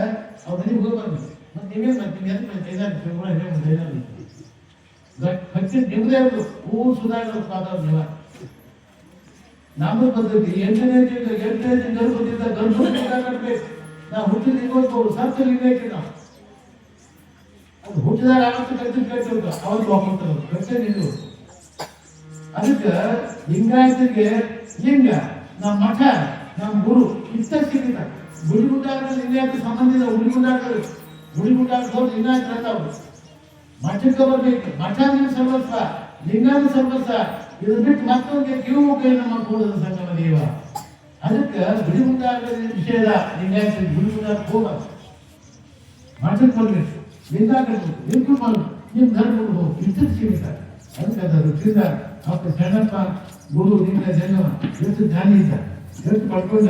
ಅವ್ರ ಮನೆಗೆ ಹೋಗ್ಬಾರ್ದು ಮತ್ತೆ ನೀವೇನು ಮಾಡ್ತೀನಿ ಭಕ್ತಿ ನಿಮ್ಮದೇ ಇರೋದು ಊರು ಸುಧಾರಣೆ ಸ್ವಾದ ನೀವ ನಮ್ಮ ಪದ್ಧತಿ 8ನೇ ಗರ್ಭದಿಂದ ಗರ್ಭಬೇಕು ನಾವು ಹುಟ್ಟಿದ ಇವತ್ತು ಸತ್ತ ಲಿಂಗೈತಿ ನಾವು ಅದು ಹುಟ್ಟಿದಾಗ ಆವತ್ತು ಕಟ್ಟಿರ್ಬೇಕು ಅವತ್ತು ಹೋಗ್ತಾರೆ ಪ್ರಶ್ನೆ ನಿಲ್ಲು ಅದಕ್ಕೆ ಲಿಂಗಾಯತಿಗೆ ಲಿಂಗ ನಮ್ಮ ಮಠ ನಮ್ಮ ಗುರು ಇಷ್ಟಕ್ಕಿಂತ ಗುಡಿಗುಂಡಾಗ ಲಿಂಗಾಯತ ಸಂಬಂಧಿತ ಗುಡಿಗುಂಡಾಗ ಲಿಂಗಾಯತ ಇರ್ತಾವ ಮಠಕ್ಕೆ ಬರ್ಬೇಕು ಮಠ ನಿಮ್ ಸರ್ವಸ್ವ ಲಿಂಗಾದ ಸರ್ವಸ್ವ ಇದು ಬಿಟ್ಟು ಮತ್ತೊಂದು ಕಿವು ಕೈ ನಮ್ಮ ಕೂಡದ ಸಂಗಮ ದೇವ ಅದಕ್ಕೆ ಗುಡಿಗುಂಡಾಗ ನಿಷೇಧ ಲಿಂಗಾಯತ ಗುಡಿಗುಂಡಾಗ ಹೋಗಬಾರ್ದು ಮಠಕ್ಕೆ ಬರ್ಬೇಕು ಲಿಂಗ ಕಟ್ಬೇಕು ಲಿಂಕು ಮಾಡ್ಬೇಕು ನಿಮ್ ಧರ್ಮಕ್ಕೆ ಹೋಗಿ ಇಷ್ಟಕ್ಕೆ ಸೀಮಿತ ಅದಕ್ಕೆ ಅದು ತಿಂದ ಅಪ್ಪ ಸಣ್ಣಪ್ಪ ಗುರು ಲಿಂಗ ಜಂಗಮ ಎಷ್ಟು ಜ್ಞಾನಿ ಇದ್ದ ಎಷ್ಟು ಪಡ್ಕೊಂಡ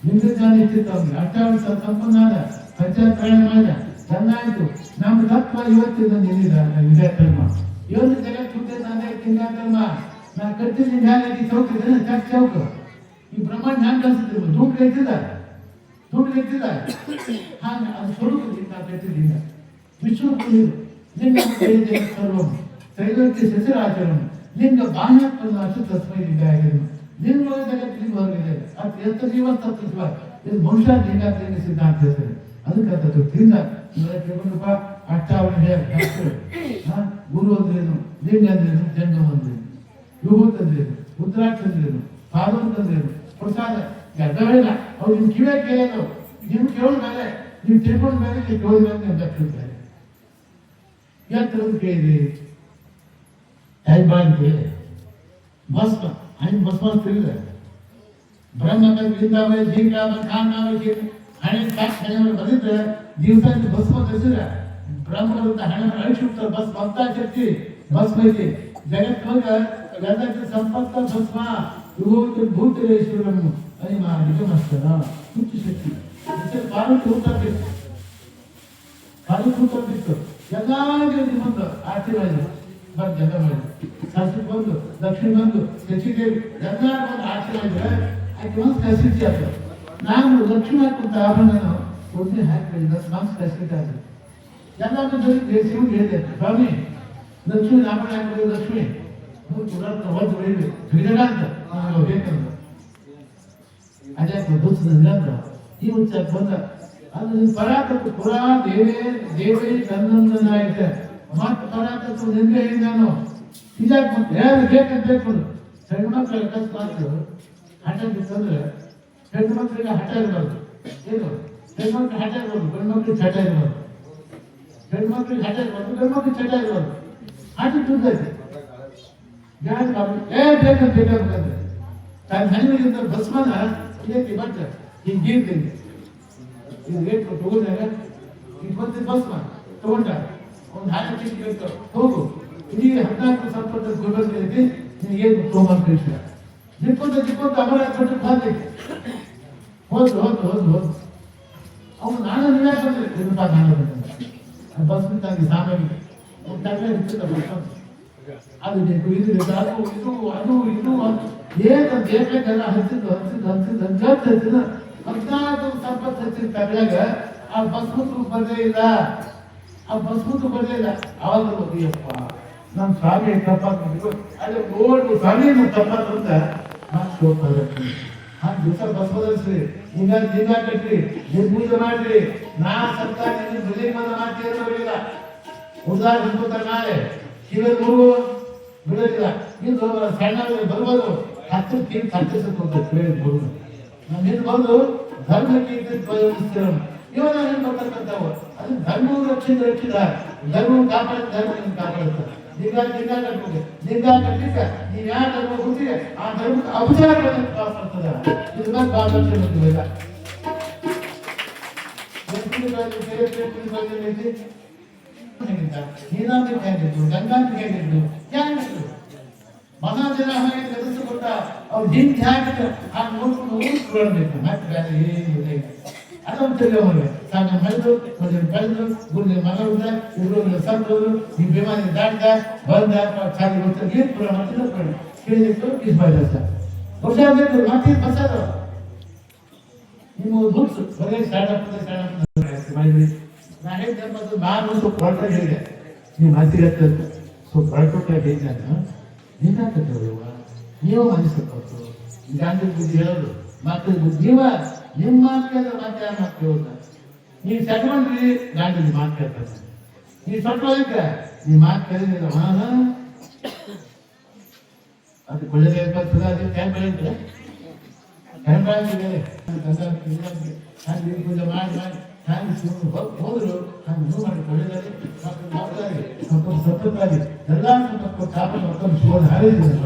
ಲಿಂಗ ಜ್ಞಾನಿ ಇರ್ತಿತ್ತು ಅವ್ನಿಗೆ ಅಷ್ಟಾವಶ ಸಂಪನ್ನ ಆದ ಪಂಚಾಯತ್ ಮಾಡಿದ ಚೆನ್ನಾಯ್ತು ನಮ್ಮ ತತ್ವ ಇವತ್ತಿಂದ ನಿಲ್ಲಿದ ವಿಜಯ ಧರ್ಮ ಇವತ್ತು ಜಗತ್ ಹುಟ್ಟಿದ ತಂದೆ ಲಿಂಗ ಧರ್ಮ ನಾ ಕಟ್ಟಿದ ಲಿಂಗಾಗಿ ಚೌಕಿದ ಚಕ್ ಚೌಕ ಈ ಬ್ರಹ್ಮಾಂಡ ಹ್ಯಾಂಗ ಕಲ್ಸಿದ್ರು ದುಡ್ಡು ಎತ್ತಿದ ಹಾಗ ಅದು ಸ್ವರೂಪ ಲಿಂಗ ಕಟ್ಟಿದಿಂದ ವಿಷ್ಣು ಕುಳಿರು ಲಿಂಗ ಸರ್ವ ತ್ರೈಲೋಕ್ಯ ಸಚಿರಾಚರಣ ಲಿಂಗ ಬಾಹ್ಯಾತ್ಮನಾಚು ತಸ್ಮೈ ಲಿಂಗ ಆಗಿದ್ದು ಲಿಂಗ ಜಗತ್ ಲಿಂಗ ಹೊರಗಿದೆ ಅದು ಎಷ್ಟು ಜೀವ ತತ್ವ ಇದು ಮನುಷ್ಯ ಲಿಂಗ ಸಿದ್ಧಾಂತ ಹೇಳ್ತಾರೆ ಅದಕ್ಕೆ ಅದು ತಿಂದ ಕೇಳ್ಕೊಂಡಪ್ಪ ಅಷ್ಟಾವರಣ ಗುರು ಅಂದ್ರೇನು ಲಿಂಗ ಅಂದ್ರೇನು ಜಂಗಮ ಅಂದ್ರೇನು ವಿಭೂತ್ ಅಂದ್ರೇನು ಉತ್ತರಾಕ್ಷ ಅಂದ್ರೇನು ಪಾದವಂತ ಅಂದ್ರೇನು ಪ್ರಸಾದ ಗಡ್ಡವೇನ ಅವ್ರು ನಿಮ್ ಕಿವೇ ಕೇಳೋದು ನೀವು ಕೇಳೋದ ಮೇಲೆ ನೀವು ತಿಳ್ಕೊಂಡ ಮೇಲೆ ನೀವು ಕೇಳಿದ ಮೇಲೆ ನೀವು ದಕ್ಕಿರ್ತಾರೆ ಯಾಕೆ ಕೇಳಿದ್ರಿ ಟೈಮ್ ಭಸ್ಮ ಹಂಗೆ ಭಸ್ಮ ತಿಳಿದ ಬ್ರಹ್ಮಕ ಗಿಂದಾವೆ ಜೀಕಾವೆ ಕಾಂಗಾವೆ ಹಣೆ ಕಾಸು ಹಣೆ ಬಂದಿದ್ರೆ ದಿವಸ ಭಸ್ಮ ಕಳಿಸಿದ್ರೆ ಬ್ರಹ್ಮದಿಂದ ಹಣೆ ಅಳಿಸಿಬಿಡ್ತಾರೆ ಭಸ್ಮ ಅಂತ ಶಕ್ತಿ ಭಸ್ಮ ಐತಿ ಜಗತ್ತೊಳಗ ಎಲ್ಲಕ್ಕೆ ಸಂಪತ್ತ ಭಸ್ಮ ವಿಭೂತಿ ಭೂತರೇಶ್ವರಂ ಅನಿಮ ನಿಗಮಸ್ತನ ಹುಚ್ಚು ಶಕ್ತಿ ಕಾಲು ಕೂತಾಡ್ಬೇಕು ಎಲ್ಲಾ ಬಂದು ಆಶೀರ್ವಾದ ಬಂದು ಜಗ ಮಾಡಿದ್ರು ಸಂಸ್ಕೃತ ಬಂದು ದಕ್ಷಿಣ ಬಂದು ಶಶಿದೇವಿ ಎಲ್ಲ ಬಂದು ಆಶೀರ್ವಾದ ಆಕೆ ಮನ್ಸು ಕಸಿಟಿ ಆಯ್ತು ನಾನು ಲಕ್ಷ್ಮಿ ಹಾಕುವಂತ ಆಭರಣ ಒಡ್ನೆ ಹಾಕಿ ಮನ್ಸು ಕಸಿಟಿ ಆಯ್ತು ಎಲ್ಲಾದ್ರೂ ಶಿವಗೆ ಹೇಳಿದೆ ಸ್ವಾಮಿ ಲಕ್ಷ್ಮಿ ಆಭರಣ ಹಾಕಿದ್ರು ಲಕ್ಷ್ಮಿ ಒಂದು ಹೊತ್ತು ಹೊಡೆಯಬೇಕು ಗಿಡಗ ಅಂತ ಬೇಕಂದ್ರೆ ಅದೇ ದೂಸದಿಂದ ಈ ಉಚ್ಚಾರ ಬಂದ ಅದು ಪರಾತತ್ವ ಪುರಾ ದೇವೇ ತನ್ನಂದನಾಯ್ತ ಮತ್ತೆ ಪರಾತತ್ವ ನಿಂಗೆ ನಾನು ಇದಾಗಿ ಮತ್ತೆ ಯಾರು ಬೇಕಂತ ಬೇಕು ಹೆಣ್ಮಕ್ಳ ಅಕಸ್ಮಾತ್ ಹಠ ಬಿತ್ತಂದ್ರೆ ಹೆಣ್ಮಕ್ಳಿಗೆ ಹಠ ಇರಬಾರ್ದು. ಏನು ಹೆಣ್ಮಕ್ಳು ಹಠ ಇರ್ಬಾರ್ದು, ಗಂಡ್ಮಕ್ಳಿಗೆ ಚಟ ಇರಬಾರ್ದು. ಹೆಣ್ಮಕ್ಳಿಗೆ ಹಠ ಇರ್ಬಾರ್ದು, ಗಂಡ್ಮಕ್ಳಿಗೆ ಚಟ ಇರಬಾರ್ದು. ಹಠ ತುದ್ದೈತಿ ಬೇಕಂತ ಬೇಕಾದ್ರೆ ತಾನು ಹಣ್ಣಿಗಿಂತ ಭಸ್ಮನ ಇದಕ್ಕೆ ಬಟ್ ಹಿಂಗೆ ಗೀರ್ತೀನಿ ಇದು ರೇಟ್ ತಗೊಂಡಾಗ ಈಗ ಬಂದಿದ್ದು ಭಸ್ಮ ತಗೊಂಡ ಒಂದು ಹಾಳೆ ಚಿಕ್ಕ ಬೇಕು ಹೋಗು ಇದೀಗ 14 ಗುಲ್ಬರ್ಗ ಐತಿ ನಿನಗೇನು ತೊಗೊಂಬಂದು ಕಳಿಸಿದ ಜಿಕ್ಕೊಂತ ಅಮರ ಕೊಟ್ಟು ಹಾಕೈತಿ ಹೋದ್ರು ಅವನು ನಾನು ನೀವೇ ಬಂದ್ರೆ ರೂಪಾಯಿ ನಾನು ಬಂದ ಭಸ್ಮ ತಂದು ಸಾಮಾನ್ಯ ಒಂದು ತಲೆ ಇರ್ತದೆ ಭಸ್ಮ ಅದು ಬೇಕು ಇದು ಬೇಕು ಅದು ಏನು ಬೇಕಾಗೆಲ್ಲ ಹಚ್ಚಿದ್ದು 14 ಸಂಪತ್ತು ಹಚ್ಚಿದ ತಗಲಾಗ ಆ ಬಸ್ಮುತ್ತು ಬರಲೇ ಇಲ್ಲ ಅವಾಗ ಅಯ್ಯಪ್ಪ ನಮ್ಮ ಸ್ವಾಮಿ ತಪ್ಪಾಗ್ಬಿಟ್ಟು ಅದೇ ಓಲ್ಡ್ ಸ್ವಾಮಿ ತಪ್ಪಾದ್ರು ಅಂತ ಹೋಗ್ತಾರೆ. ಆ ದಿವಸ ಬಸ್ ಬದಲಿಸ್ರಿ, ಜಿಂಗ ಕಟ್ರಿ, ಪೂಜೆ ಮಾಡ್ರಿ. ನಾ ಸರ್ಕಾರ ಬೆಲೆ ಮಾಡ್ತೀರ ಉದಾಹರಣೆ ಹಿಡ್ಕೊತಾರೆ. ನಾಳೆ ಕಿವಿ ಮೂಗು ಬಿಡೋದಿಲ್ಲ. ಇದು ಸಣ್ಣ ಬರ್ಬೋದು 10 ಕಿಂಗ್ ಹೋಗ್ತದೆ ಬರುದು ನಮ್ಮೇನು ಬಂದು ಧರ್ಮಕ್ಕೆ ಇವಾಗ ಏನ್ ಬರ್ತಕ್ಕಂಥವು ಅದು ಧರ್ಮ ರಕ್ಷಿತ ಧರ್ಮ ಕಾಪಾಡುತ್ತಾರೆ. ಲಿಂಗ ಕಟ್ಟಿದ್ದ ನೀವು ಯಾವ ಧರ್ಮ ಹೋಗ್ತೀರಿ ಆ ಧರ್ಮಕ್ಕೆ ಅಪಚಾರ ಬರ್ತದೆ. ಇದು ಬಂದು ಕಾಪಾಡ್ತೀನಿ ಗೊತ್ತಿಲ್ಲ. ನೀರಾವರಿ ಹೇಗಿದ್ರು, ಗಂಗಾಂತಿ ಹೇಗಿದ್ರು, ಯಾರಿದ್ರು ಮಹಾಜನ ಹಾಗೆ ಎದುರಿಸಿಕೊಟ್ಟ ಅವ್ರು ಹಿಂದೆ ಹಾಕಿದ್ರೆ ಆ ನೋಡ್ಕೊಂಡು ಊರಿಸ್ಕೊಳ್ಬೇಕು. ಮತ್ತೆ ಬೇರೆ ಏನಿಲ್ಲ. ಅದೊಂದು ತಿಳಿಯೋರು ತಾನು ಮಳೆದು ಕಳೆದ್ರು ಗುರುಗೆ ಮಗರುದ ಇವರು ಸಂತರು ಈ ವಿಮಾನ ದಾಟಿದ ಬಂದ ಚಾಲಿ ಗೊತ್ತ ಏನು ಪುರ ಮಾಡ್ತಿಲ್ಲ ಕೇಳಿದ್ರು ಇಸ್ಬಾಯ್ದ ಸರ್ ಹುಷಾರ್ಬೇಕು. ಮತ್ತೆ ಬಸ್ಸಾದ ನಿಮ್ಮ ಬುಕ್ಸ್ ಬರೀ ಮಾಡಿದ್ರಿ. ನಾ ಹೇಳಿದೆ ಮತ್ತು ನಾನು ಸ್ವಲ್ಪ ಹೊರಟ ಹೇಳಿದೆ ನೀವು ಮಾತಿಗೆ ಸ್ವಲ್ಪ ಹೊರಟುಟ್ಟಾಗ ಹೇಳಿದ್ದಾನು ನೀನಾಕತ್ತವ್ರವ ನೀವು ಅನಿಸ್ಕೊಟ್ಟು ಗಾಂಧಿ ಬುದ್ಧಿ ಹೇಳೋದು ಮಕ್ಕಳ ಬುದ್ಧಿ ನಿಮ್ಮ ಮಾತು ಕೇಳಿದ್ರೆ ಮತ್ತೆ ಯಾರು ಮಾತು ಕೇಳ್ದ. ನೀವು ಸಟ್ಕೊಂಡ್ರಿ ಗಾಂಧಿ ಮಾತು ಕೇಳ್ತಾರೆ. ನೀವು ಸಟ್ಟೋದಕ್ಕೆ ನೀವು ಮಾತು ಕೇಳಿದ್ರೆ ಅದು ಕೊಳ್ಳೆ ಬರ್ತದೆ. ಅದೇ ಟೈಮ್ ಬೆಳೆಯುತ್ತೆ ಟೈಮ್ ಬೆಳೆಯುತ್ತೆ ಹಂಗೆ ಪೂಜೆ ಮಾಡಿ ಹ್ಯಾಂಗೆ ಹೋದ್ರು ಹಂಗೆ ನೀವು ಮಾಡಿ ಕೊಳ್ಳೆದಾಗಿ ಸತ್ತದಾಗಿ ಎಲ್ಲ ಕಾಪಾಡಿ ಮತ್ತೊಂದು ಶಿವನ ಹಾರಿದ್ರು.